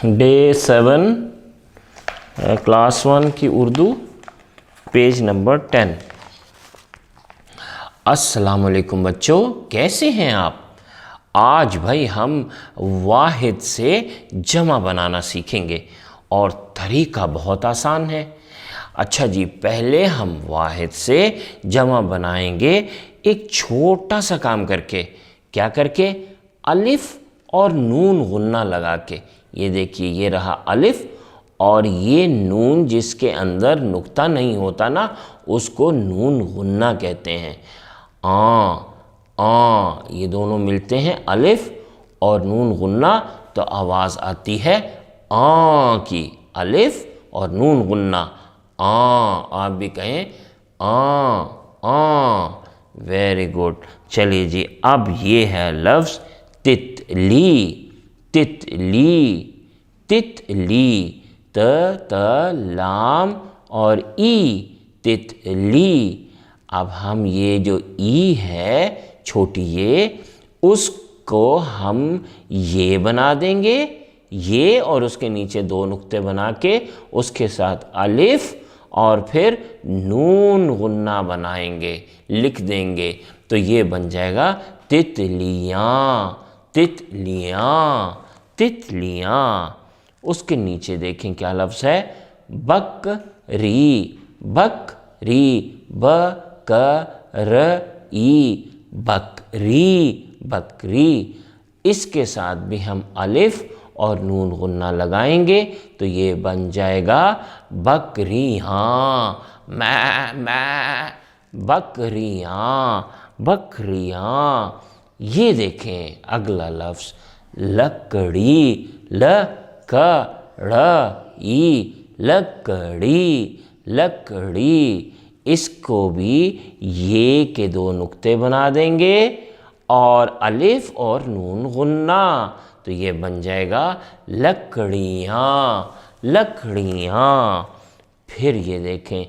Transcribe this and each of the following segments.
Day 7 class 1 की Urdu, page number 10। अस्सलाम वालेकुम बच्चों, कैसे हैं आप? आज भाई हम वाहिद से जमा बनाना सीखेंगे और तरीका बहुत आसान है। अच्छा जी, पहले हम वाहिद से जमा बनाएंगे एक छोटा सा काम करके। क्या करके? अलिफ और नून गुन्ना लगा के। ये देखिए, ये रहा अलिफ और ये नून जिसके अंदर नुक्ता नहीं होता ना, उसको नून गुन्ना कहते हैं। ये दोनों मिलते हैं अलिफ और नून गुन्ना, तो आवाज़ आती है की। अलिफ और नून गुन्ना, आप भी कहें वेरी गुड। चलिए जी, अब ये है लफ्ज़ तितली। तितली, तितली, त लाम और ई, तितली। अब हम ये जो ई है छोटी ये, उसको हम ये बना देंगे, ये और उसके नीचे 2 नुक्ते बना के उसके साथ अलिफ और फिर नून गुन्ना बनाएंगे, लिख देंगे, तो ये बन जाएगा तितलियाँ। तितलियाँ, तितलियाँ। उसके नीचे देखें क्या लफ्ज़ है? बकरी। बकरी, बकरी, बकरी, बकरी। इसके साथ भी हम अलिफ और नून गुन्ना लगाएंगे, तो ये बन जाएगा बकरियाँ। मैं बकरियाँ, बकरियाँ। ये देखें अगला लफ्ज़ लकड़ी। लकड़ी, लकड़ी। इसको भी ये के 2 नुक्ते बना देंगे और अलिफ और नून गुन्ना, तो ये बन जाएगा लकड़ियाँ, लकड़ियाँ। फिर ये देखें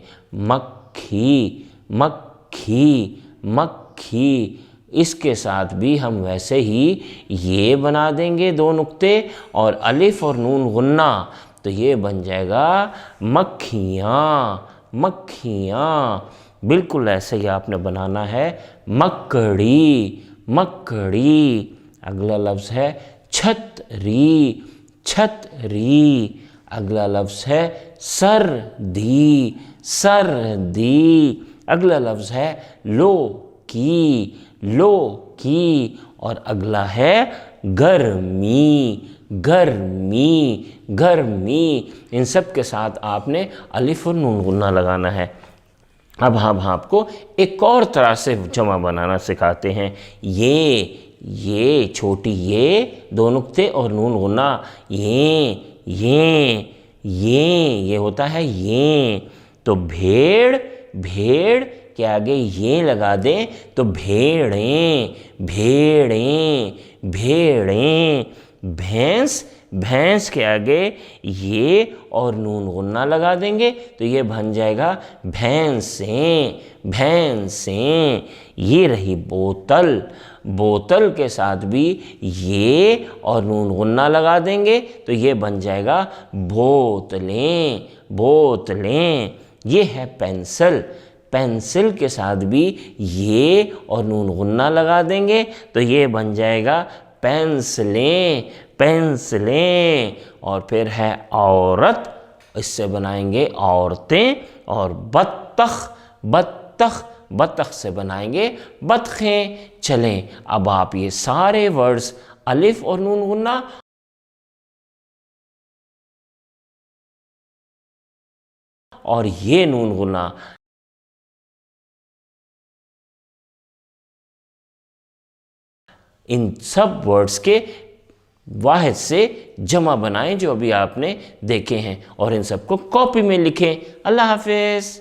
मक्खी। मक्खी, मक्खी। इसके साथ भी हम वैसे ही ये बना देंगे 2 नुक्ते और अलिफ और नून गुन्ना, तो ये बन जाएगा मक्खियाँ, मक्खियाँ। बिल्कुल ऐसे ही आपने बनाना है मकड़ी। मकड़ी। अगला लफ्ज़ है छतरी। छतरी। अगला लफ्ज़ है सर्दी। सर्दी। अगला लफ्ज़ है लौकी। लौकी। और अगला है गर्मी। गर्मी, गर्मी। इन सब के साथ आपने अलिफ और नून गुन्ना लगाना है। अब हम आपको एक और तरह से जमा बनाना सिखाते हैं। ये छोटी ये 2 नुक्ते और नून गुन्ना, ये होता है ये। तो भेड़, भेड़ के आगे ये लगा दें तो भेड़ें, भेड़ें, भेड़ें। भैंस, भैंस के आगे ये और नून गुन्ना लगा देंगे, तो ये बन जाएगा भैंसें, भैंसें। ये रही बोतल। बोतल के साथ भी ये और नून गुन्ना लगा देंगे, तो ये बन जाएगा बोतलें, बोतलें। ये है पेंसिल। पेंसिल के साथ भी ये और नून गुन्ना लगा देंगे, तो ये बन जाएगा पेंसिलें, पेंसिलें। और फिर है औरत, इससे बनाएंगे औरतें। और बत्तख, बत्तख, बत्तख से बनाएंगे बत्खें। चलें, अब आप ये सारे वर्ड्स अलिफ और नून गुन्ना और ये नून गुन्ना, इन सब वर्ड्स के वाहिद से जमा बनाएं जो अभी आपने देखे हैं और इन सबको कॉपी में लिखें। अल्लाह हाफिज़।